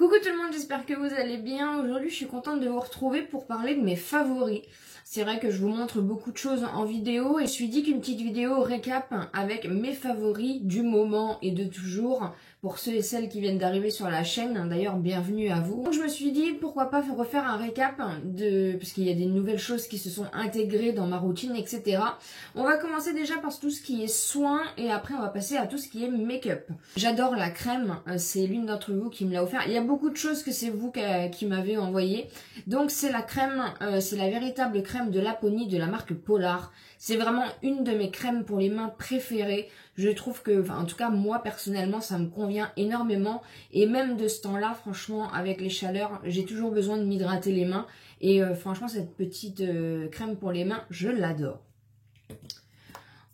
Coucou tout le monde, j'espère que vous allez bien. Aujourd'hui, je suis contente de vous retrouver pour parler de mes favoris. C'est vrai que je vous montre beaucoup de choses en vidéo et je me suis dit qu'une petite vidéo récap avec mes favoris du moment et de toujours pour ceux et celles qui viennent d'arriver sur la chaîne. D'ailleurs, bienvenue à vous. Donc, je me suis dit pourquoi pas refaire un récap parce qu'il y a des nouvelles choses qui se sont intégrées dans ma routine, etc. On va commencer déjà par tout ce qui est soins et après on va passer à tout ce qui est make-up. J'adore la crème, c'est l'une d'entre vous qui me l'a offert. Il y a beaucoup de choses que c'est vous qui m'avez envoyé. Donc c'est la crème, c'est la véritable crème de Laponie de la marque Polar. C'est vraiment une de mes crèmes pour les mains préférées. Je trouve que, en tout cas moi personnellement, ça me convient énormément. Et même de ce temps-là, franchement, avec les chaleurs, j'ai toujours besoin de m'hydrater les mains. Et franchement, cette petite crème pour les mains, je l'adore.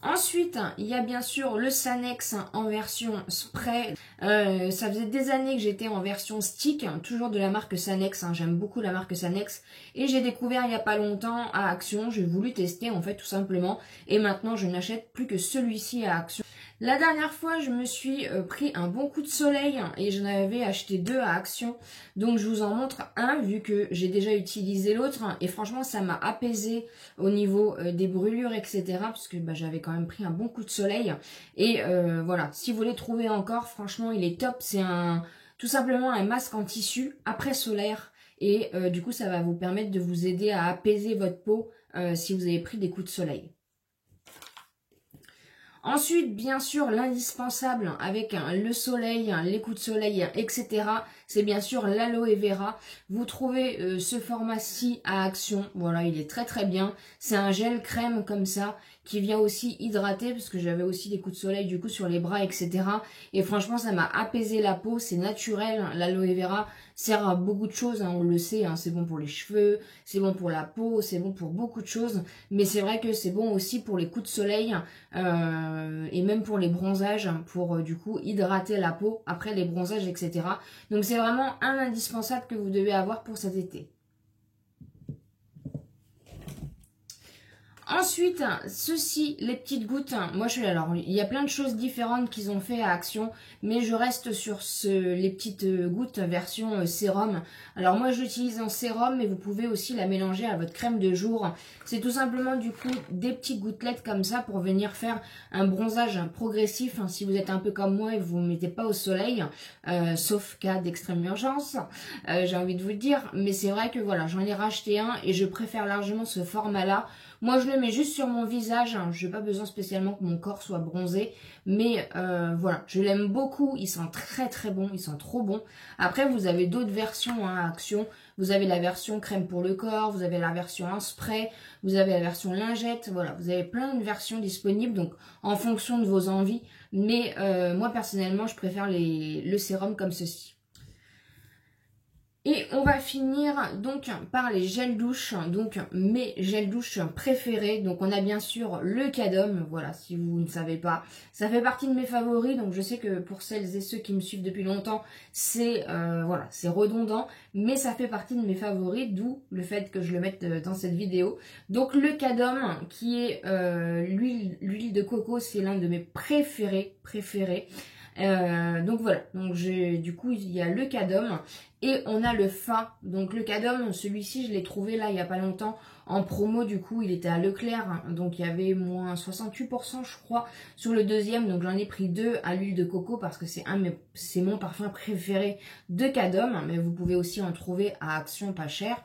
Ensuite, il y a bien sûr le Sanex en version spray. Ça faisait des années que j'étais en version stick, toujours de la marque Sanex. J'aime beaucoup la marque Sanex. Et j'ai découvert il n'y a pas longtemps à Action. J'ai voulu tester en fait tout simplement. Et maintenant, je n'achète plus que celui-ci à Action. La dernière fois, je me suis pris un bon coup de soleil et j'en avais acheté deux à Action. Donc je vous en montre un vu que j'ai déjà utilisé l'autre. Et franchement, ça m'a apaisé au niveau des brûlures, etc. Parce que j'avais quand même pris un bon coup de soleil. Et voilà, si vous voulez trouver encore, franchement, il est top. C'est tout simplement un masque en tissu après solaire. Et du coup, ça va vous permettre de vous aider à apaiser votre peau si vous avez pris des coups de soleil. Ensuite, bien sûr, l'indispensable avec le soleil, les coups de soleil, etc. C'est bien sûr l'aloe vera. Vous trouvez ce format-ci à Action. Voilà, il est très très bien. C'est un gel crème comme ça qui vient aussi hydrater parce que j'avais aussi des coups de soleil du coup sur les bras, etc. Et franchement, ça m'a apaisé la peau. C'est naturel. L'aloe vera sert à beaucoup de choses, on le sait. C'est bon pour les cheveux, c'est bon pour la peau, c'est bon pour beaucoup de choses. Mais c'est vrai que c'est bon aussi pour les coups de soleil. Et même pour les bronzages, pour du coup hydrater la peau après les bronzages, etc. Donc c'est vraiment un indispensable que vous devez avoir pour cet été. Ensuite, ceci, les petites gouttes. Moi, alors, il y a plein de choses différentes qu'ils ont fait à Action, mais je reste sur les petites gouttes version sérum. Alors moi, je l'utilise en sérum, mais vous pouvez aussi la mélanger à votre crème de jour. C'est tout simplement du coup des petites gouttelettes comme ça pour venir faire un bronzage progressif. Si vous êtes un peu comme moi et vous ne vous mettez pas au soleil, sauf cas d'extrême urgence, j'ai envie de vous le dire. Mais c'est vrai que voilà, j'en ai racheté un et je préfère largement ce format-là. Moi, je le mets juste sur mon visage. Je n'ai pas besoin spécialement que mon corps soit bronzé. Mais voilà, je l'aime beaucoup. Il sent très très bon. Il sent trop bon. Après, vous avez d'autres versions à Action. Vous avez la version crème pour le corps. Vous avez la version en spray. Vous avez la version lingette. Voilà, vous avez plein de versions disponibles. Donc, en fonction de vos envies. Mais moi, personnellement, je préfère le sérum comme ceci. Et on va finir donc par les gels douche, donc mes gels douche préférés. Donc on a bien sûr le Cadom, voilà, si vous ne savez pas. Ça fait partie de mes favoris, donc je sais que pour celles et ceux qui me suivent depuis longtemps, c'est voilà, c'est redondant. Mais ça fait partie de mes favoris, d'où le fait que je le mette dans cette vidéo. Donc le Cadom, qui est l'huile de coco, c'est l'un de mes préférés. Donc voilà, donc du coup il y a le Cadom et on a le Fa. Donc le Cadom, celui-ci je l'ai trouvé là il n'y a pas longtemps en promo, du coup il était à Leclerc, donc il y avait moins 68% je crois sur le deuxième, donc j'en ai pris deux à l'huile de coco parce que c'est mon parfum préféré de Cadom, mais vous pouvez aussi en trouver à Action pas cher.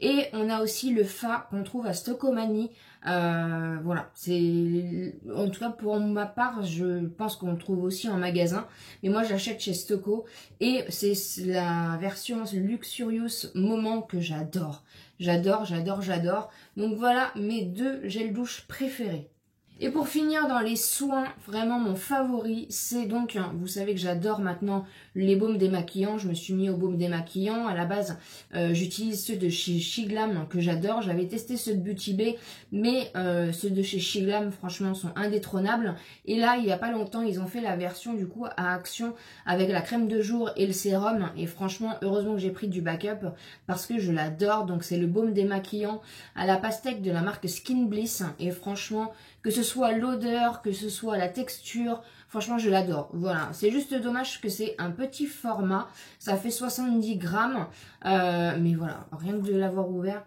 Et on a aussi le Fa qu'on trouve à Stocomanie. Voilà, c'est en tout cas pour ma part, je pense qu'on le trouve aussi en magasin. Mais moi, j'achète chez Stoco et c'est la version Luxurious Moment que j'adore. J'adore. Donc voilà mes deux gels douche préférés. Et pour finir dans les soins, vraiment mon favori, c'est donc, vous savez que j'adore maintenant les baumes démaquillants. Je me suis mis aux baumes démaquillants. À la base, j'utilise ceux de chez Shiglam que j'adore. J'avais testé ceux de Beauty Bay, mais ceux de chez Shiglam, franchement, sont indétrônables. Et là, il n'y a pas longtemps, ils ont fait la version du coup à Action avec la crème de jour et le sérum. Et franchement, heureusement que j'ai pris du backup parce que je l'adore. Donc c'est le baume démaquillant à la pastèque de la marque Skin Bliss. Et franchement, que ce soit l'odeur, que ce soit la texture, Franchement, je l'adore. Voilà, c'est juste dommage que c'est un petit format. Ça fait 70 grammes. Mais voilà, rien que de l'avoir ouvert.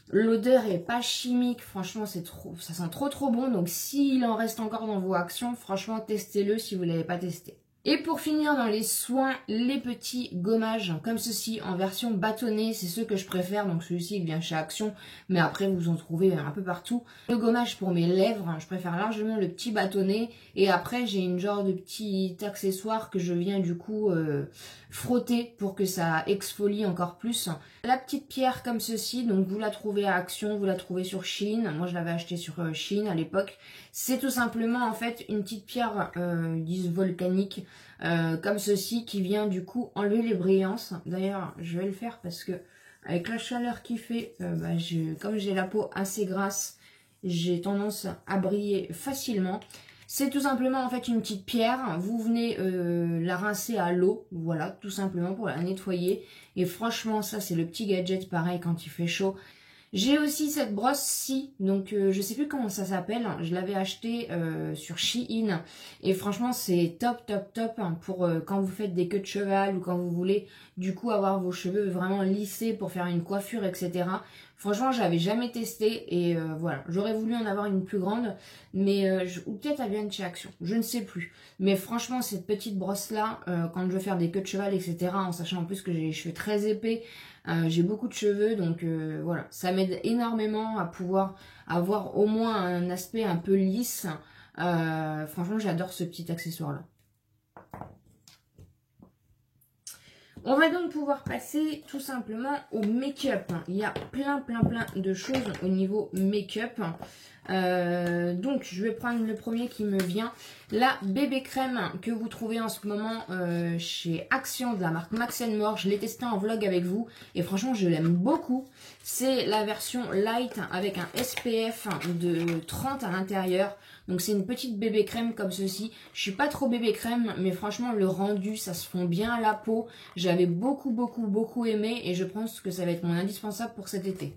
L'odeur est pas chimique. Franchement, c'est trop, ça sent trop bon. Donc, s'il en reste encore dans vos actions, franchement, testez-le si vous ne l'avez pas testé. Et pour finir dans les soins, les petits gommages comme ceci en version bâtonnée, c'est ceux que je préfère, donc celui-ci il vient chez Action, mais après vous en trouvez un peu partout. Le gommage pour mes lèvres, je préfère largement le petit bâtonnet, et après j'ai une genre de petit accessoire que je viens du coup frotter pour que ça exfolie encore plus. La petite pierre comme ceci, donc vous la trouvez à Action, vous la trouvez sur Shein, moi je l'avais acheté sur Shein à l'époque. C'est tout simplement en fait une petite pierre, ils disent volcanique, comme ceci, qui vient du coup enlever les brillances. D'ailleurs, je vais le faire parce que avec la chaleur qu'il fait, comme j'ai la peau assez grasse, j'ai tendance à briller facilement. C'est tout simplement en fait une petite pierre, vous venez la rincer à l'eau, voilà, tout simplement pour la nettoyer. Et franchement, ça c'est le petit gadget pareil quand il fait chaud. J'ai aussi cette brosse-ci, donc je sais plus comment ça s'appelle, je l'avais acheté sur Shein et franchement c'est top pour quand vous faites des queues de cheval ou quand vous voulez du coup avoir vos cheveux vraiment lissés pour faire une coiffure, etc. Franchement j'avais jamais testé et voilà, j'aurais voulu en avoir une plus grande, mais ou peut-être elle vient de chez Action, je ne sais plus. Mais franchement cette petite brosse là, quand je veux faire des queues de cheval, etc., en sachant en plus que j'ai les cheveux très épais, j'ai beaucoup de cheveux, donc voilà, ça m'aide énormément à pouvoir avoir au moins un aspect un peu lisse. Franchement, j'adore ce petit accessoire-là. On va donc pouvoir passer tout simplement au make-up. Il y a plein de choses au niveau make-up. Donc je vais prendre le premier qui me vient, la bébé crème que vous trouvez en ce moment chez Action de la marque Max & More. Je l'ai testé en vlog avec vous et franchement je l'aime beaucoup. C'est la version light avec un SPF de 30 à l'intérieur. Donc c'est une petite bébé crème comme ceci. Je suis pas trop bébé crème, mais franchement le rendu ça se fond bien à la peau. J'avais beaucoup aimé et je pense que ça va être mon indispensable pour cet été.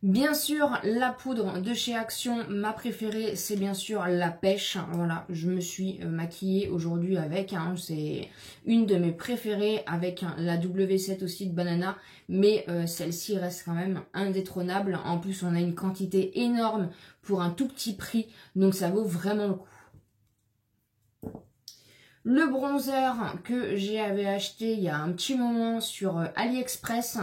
Bien sûr, la poudre de chez Action, ma préférée, c'est bien sûr la pêche. Voilà, je me suis maquillée aujourd'hui avec, c'est une de mes préférées, avec la W7 aussi de banana, mais celle-ci reste quand même indétrônable. En plus, on a une quantité énorme pour un tout petit prix, donc ça vaut vraiment le coup. Le bronzer que j'avais acheté il y a un petit moment sur AliExpress,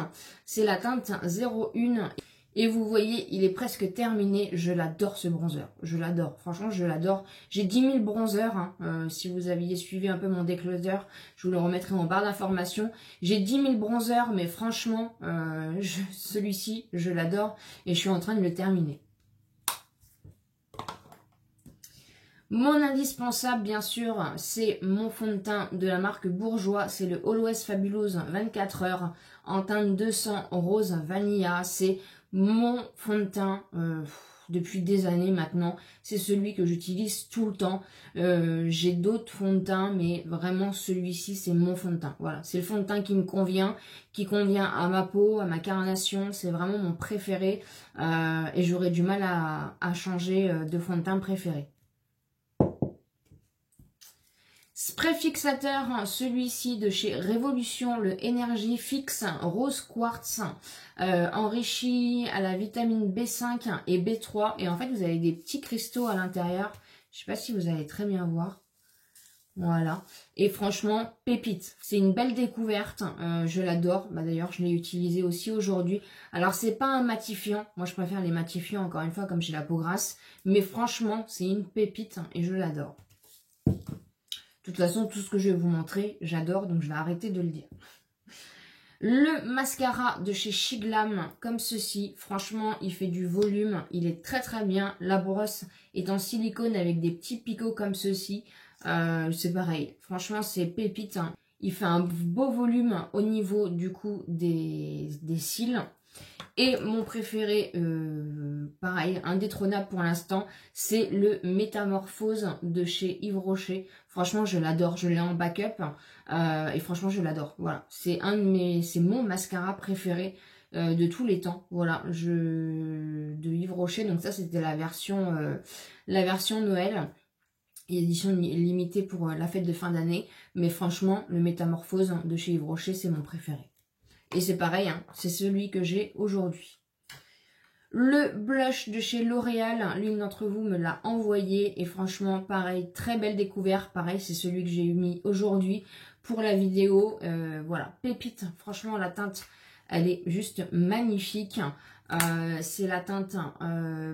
c'est la teinte 01. Et vous voyez, il est presque terminé. Je l'adore ce bronzer. Je l'adore. Franchement, je l'adore. J'ai 10 000 bronzers. Si vous aviez suivi un peu mon décloser, je vous le remettrai en barre d'informations. J'ai 10 000 bronzers, mais franchement, celui-ci, je l'adore. Et je suis en train de le terminer. Mon indispensable, bien sûr, c'est mon fond de teint de la marque Bourjois. C'est le Always Fabulous 24 heures en teinte 200 rose vanilla. C'est mon fond de teint depuis des années maintenant. C'est celui que j'utilise tout le temps. J'ai d'autres fonds de teint, mais vraiment celui-ci, c'est mon fond de teint. Voilà, c'est le fond de teint qui me convient, qui convient à ma peau, à ma carnation. C'est vraiment mon préféré et j'aurais du mal à changer de fond de teint préféré. Spray fixateur, celui-ci de chez Révolution, le Energy Fix Rose Quartz, enrichi à la vitamine B5 et B3. Et en fait, vous avez des petits cristaux à l'intérieur. Je ne sais pas si vous allez très bien voir. Voilà. Et franchement, pépite. C'est une belle découverte. Je l'adore. D'ailleurs, je l'ai utilisé aussi aujourd'hui. Alors, c'est pas un matifiant. Moi, je préfère les matifiants, encore une fois, comme j'ai la peau grasse. Mais franchement, c'est une pépite et je l'adore. De toute façon, tout ce que je vais vous montrer, j'adore, donc je vais arrêter de le dire. Le mascara de chez Shiglam, comme ceci. Franchement, il fait du volume, il est très bien. La brosse est en silicone avec des petits picots comme ceci. C'est pareil, franchement, c'est pépite. Il fait un beau volume au niveau du coup des cils. Et mon préféré, pareil, indétrônable pour l'instant, c'est le Métamorphose de chez Yves Rocher. Franchement, je l'adore, je l'ai en backup et franchement, je l'adore. Voilà, c'est mon mascara préféré de tous les temps. Voilà, de Yves Rocher. Donc ça, c'était la version Noël. édition limitée pour la fête de fin d'année. Mais franchement, le Métamorphose de chez Yves Rocher, c'est mon préféré. Et c'est pareil, hein, c'est celui que j'ai aujourd'hui. Le blush de chez L'Oréal, l'une d'entre vous me l'a envoyé. Et franchement, pareil, très belle découverte. Pareil, c'est celui que j'ai mis aujourd'hui pour la vidéo. Voilà, pépite. Franchement, la teinte, elle est juste magnifique. C'est la teinte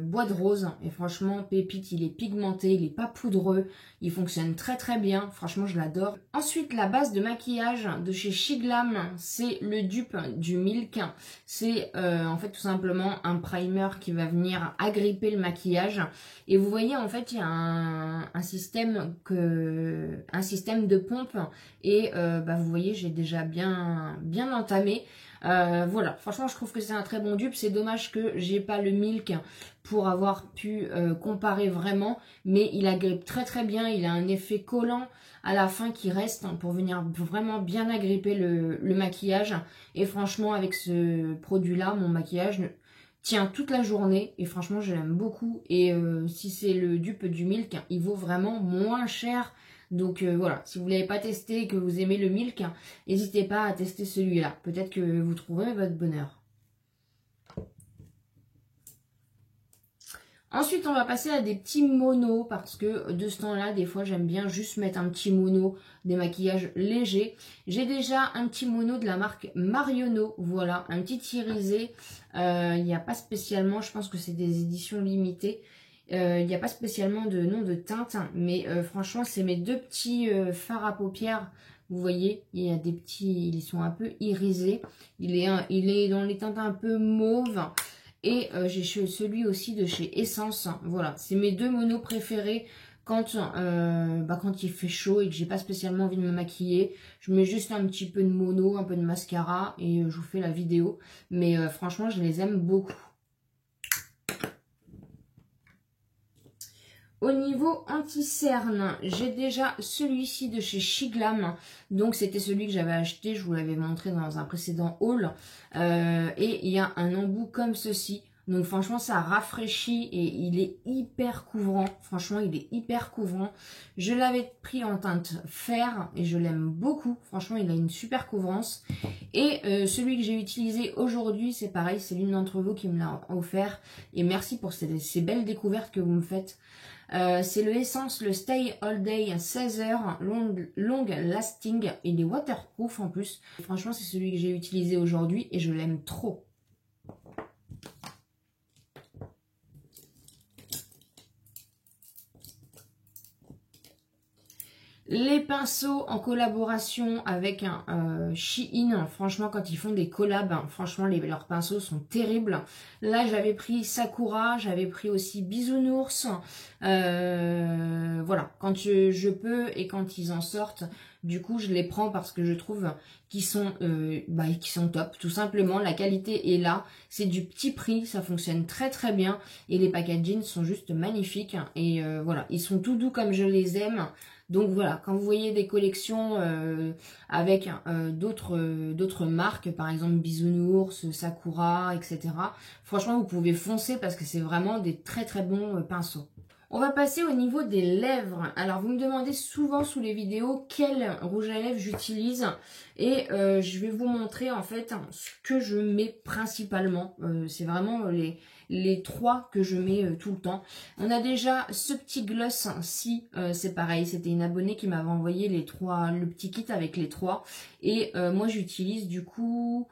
bois de rose. Et franchement, pépite, il est pigmenté, il n'est pas poudreux. Il fonctionne très très bien. Franchement, je l'adore. Ensuite, la base de maquillage de chez Shiglam, c'est le dupe du Milk. C'est en fait tout simplement un primer qui va venir agripper le maquillage. Et vous voyez, en fait, il y a un système de pompe. Et vous voyez, j'ai déjà bien entamé. Voilà, franchement je trouve que c'est un très bon dupe. C'est dommage que j'ai pas le Milk pour avoir pu comparer vraiment, mais il agrippe très très bien. Il a un effet collant à la fin qui reste pour venir vraiment bien agripper le maquillage. Et franchement avec ce produit là, mon maquillage tient toute la journée et franchement je l'aime beaucoup. Et si c'est le dupe du Milk, il vaut vraiment moins cher. Donc voilà, si vous ne l'avez pas testé et que vous aimez le Milk, n'hésitez pas à tester celui-là. Peut-être que vous trouverez votre bonheur. Ensuite, on va passer à des petits monos parce que de ce temps-là, des fois, j'aime bien juste mettre un petit mono, des maquillages légers. J'ai déjà un petit mono de la marque Marionneau, voilà, un petit irisé. Il n'y a pas spécialement, je pense que c'est des éditions limitées. Il n'y a pas spécialement de nom de teinte, mais franchement, c'est mes deux petits fards à paupières. Vous voyez, il y a des petits, ils sont un peu irisés. Il est dans les teintes un peu mauve. Et j'ai celui aussi de chez Essence. Voilà, c'est mes deux monos préférés quand il fait chaud et que j'ai pas spécialement envie de me maquiller. Je mets juste un petit peu de mono, un peu de mascara et je vous fais la vidéo. Mais franchement, je les aime beaucoup. Au niveau anti-cerne, j'ai déjà celui-ci de chez Shiglam. Donc c'était celui que j'avais acheté, je vous l'avais montré dans un précédent haul. Et il y a un embout comme ceci. Donc franchement ça rafraîchit et il est hyper couvrant. Franchement il est hyper couvrant. Je l'avais pris en teinte fer et je l'aime beaucoup. Franchement il a une super couvrance. Et celui que j'ai utilisé aujourd'hui, c'est pareil, c'est l'une d'entre vous qui me l'a offert. Et merci pour ces belles découvertes que vous me faites. C'est le Essence, le Stay All Day 16 heures, long lasting. Il est waterproof en plus. Franchement, c'est celui que j'ai utilisé aujourd'hui et je l'aime trop. Les pinceaux en collaboration avec un Shein, franchement quand ils font des collabs, franchement leurs pinceaux sont terribles. Là j'avais pris Sakura, j'avais pris aussi Bisounours. Voilà, quand je peux et quand ils en sortent, du coup je les prends parce que je trouve qu'ils sont top. Tout simplement, la qualité est là, c'est du petit prix, ça fonctionne très très bien. Et les packaging sont juste magnifiques. Et voilà, ils sont tout doux comme je les aime. Donc voilà, quand vous voyez des collections avec d'autres marques, par exemple Bisounours, Sakura, etc. Franchement, vous pouvez foncer parce que c'est vraiment des très très bons pinceaux. On va passer au niveau des lèvres. Alors, vous me demandez souvent sous les vidéos quel rouge à lèvres j'utilise. Et je vais vous montrer en fait ce que je mets principalement. C'est vraiment les trois que je mets tout le temps. On a déjà ce petit gloss-ci, c'est pareil, c'était une abonnée qui m'avait envoyé le petit kit avec les trois. Et moi j'utilise du coup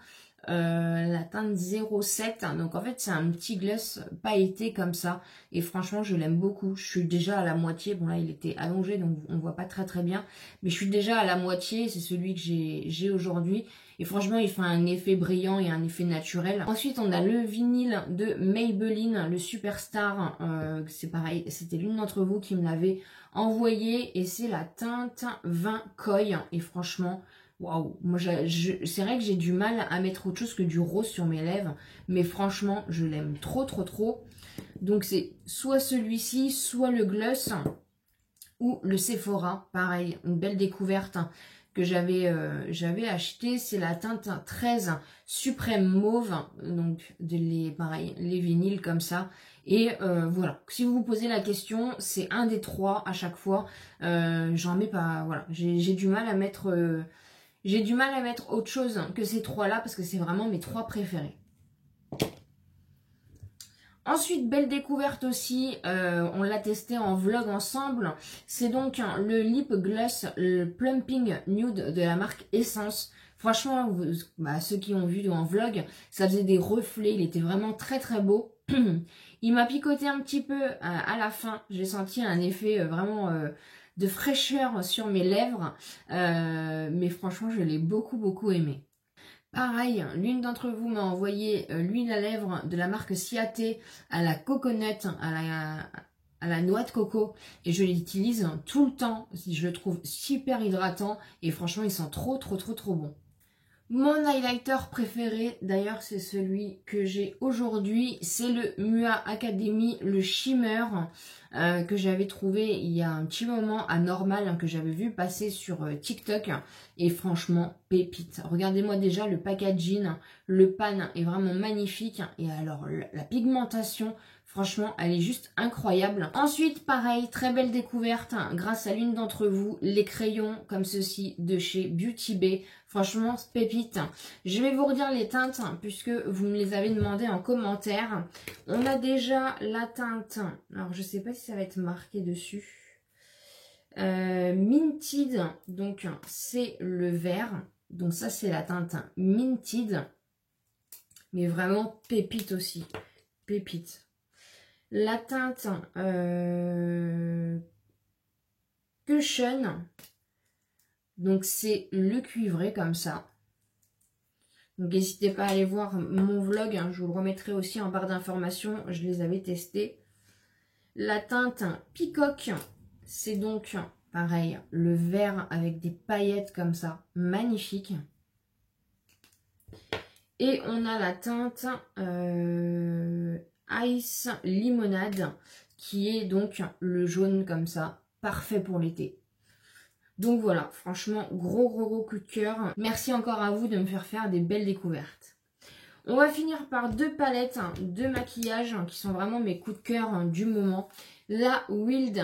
la teinte 07. Donc en fait c'est un petit gloss pailleté comme ça. Et franchement je l'aime beaucoup. Je suis déjà à la moitié. Bon là il était allongé donc on voit pas très très bien. Mais je suis déjà à la moitié. C'est celui que j'ai aujourd'hui. Et franchement, il fait un effet brillant et un effet naturel. Ensuite, on a le vinyle de Maybelline, le Superstar. C'est pareil, c'était l'une d'entre vous qui me l'avait envoyé. Et c'est la teinte 20 Koi. Et franchement, waouh. Moi, c'est vrai que j'ai du mal à mettre autre chose que du rose sur mes lèvres. Mais franchement, je l'aime trop, trop, trop. Donc, c'est soit celui-ci, soit le gloss ou le Sephora. Pareil, une belle découverte que j'avais acheté. C'est la teinte 13 Suprême Mauve. Donc pareil, les vinyles comme ça. Et voilà, si vous vous posez la question, c'est un des trois à chaque fois. J'en mets pas, voilà, j'ai du mal à mettre autre chose que ces trois-là parce que c'est vraiment mes trois préférés. Ensuite, belle découverte aussi, on l'a testé en vlog ensemble. C'est donc le Lip Gloss le Plumping Nude de la marque Essence. Franchement, ceux qui ont vu en vlog, ça faisait des reflets, il était vraiment très très beau. Il m'a picoté un petit peu à la fin, j'ai senti un effet vraiment de fraîcheur sur mes lèvres. Mais franchement, je l'ai beaucoup aimé. Pareil, l'une d'entre vous m'a envoyé l'huile à lèvres de la marque Ciaté à la coconut, à la noix de coco. Et je l'utilise tout le temps. Je le trouve super hydratant. Et franchement, il sent trop bon. Mon highlighter préféré, d'ailleurs, c'est celui que j'ai aujourd'hui. C'est le Mua Academy, le Shimmer, que j'avais trouvé il y a un petit moment à Normal, que j'avais vu passer sur TikTok. Et franchement, pépite. Regardez-moi déjà le packaging, le pan est vraiment magnifique. Et alors, la pigmentation, franchement, elle est juste incroyable. Ensuite, pareil, très belle découverte, grâce à l'une d'entre vous, les crayons comme ceci de chez Beauty Bay. Franchement, pépite. Je vais vous redire les teintes puisque vous me les avez demandé en commentaire. On a déjà la teinte, alors je sais pas si ça va être marqué dessus. Minted, donc c'est le vert. Donc ça c'est la teinte Minted. Mais vraiment pépite aussi. Pépite. La teinte Cushion. Donc c'est le cuivré comme ça. Donc n'hésitez pas à aller voir mon vlog, je vous le remettrai aussi en barre d'informations, je les avais testés. La teinte Peacock, c'est donc pareil, le vert avec des paillettes comme ça, magnifique. Et on a la teinte Ice Limonade, qui est donc le jaune comme ça, parfait pour l'été. Donc voilà, franchement, gros coup de cœur. Merci encore à vous de me faire des belles découvertes. On va finir par deux palettes de maquillage qui sont vraiment mes coups de cœur du moment. La Wild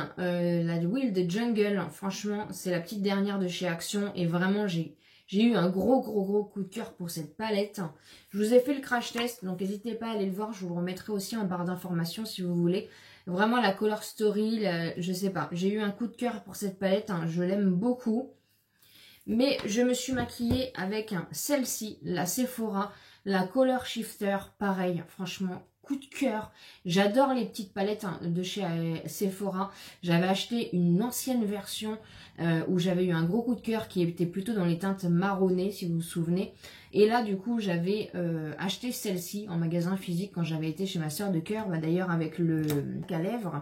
Jungle, franchement, c'est la petite dernière de chez Action et vraiment, j'ai eu un gros coup de cœur pour cette palette. Je vous ai fait le crash test, donc n'hésitez pas à aller le voir. Je vous le remettrai aussi en barre d'informations si vous voulez. Vraiment la Color Story, je sais pas. J'ai eu un coup de cœur pour cette palette, je l'aime beaucoup. Mais je me suis maquillée avec celle-ci, la Sephora, la Color Shifter, pareil, franchement, coup de cœur. J'adore les petites palettes de chez Sephora. J'avais acheté une ancienne version où j'avais eu un gros coup de cœur qui était plutôt dans les teintes marronnées, si vous vous souvenez. Et là, du coup, j'avais acheté celle-ci en magasin physique quand j'avais été chez ma soeur de cœur, d'ailleurs avec le à lèvres.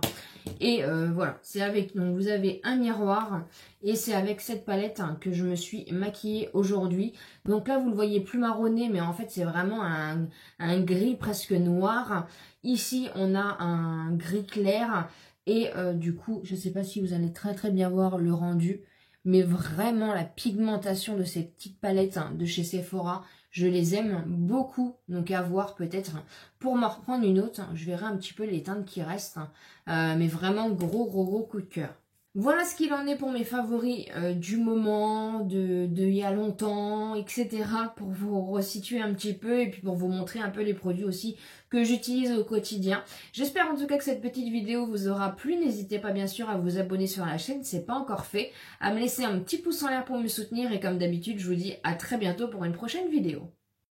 Et voilà, c'est avec, donc vous avez un miroir et c'est avec cette palette que je me suis maquillée aujourd'hui. Donc là, vous le voyez plus marronné, mais en fait, c'est vraiment un gris presque noir. Ici, on a un gris clair et du coup, je ne sais pas si vous allez très bien voir le rendu. Mais vraiment, la pigmentation de ces petites palettes de chez Sephora, je les aime beaucoup. Donc à voir peut-être pour m'en reprendre une autre. Je verrai un petit peu les teintes qui restent. Mais vraiment, gros coup de cœur. Voilà ce qu'il en est pour mes favoris du moment, de il y a longtemps, etc. Pour vous resituer un petit peu et puis pour vous montrer un peu les produits aussi que j'utilise au quotidien. J'espère en tout cas que cette petite vidéo vous aura plu. N'hésitez pas bien sûr à vous abonner sur la chaîne si ce n'est pas encore fait, à me laisser un petit pouce en l'air pour me soutenir et comme d'habitude je vous dis à très bientôt pour une prochaine vidéo.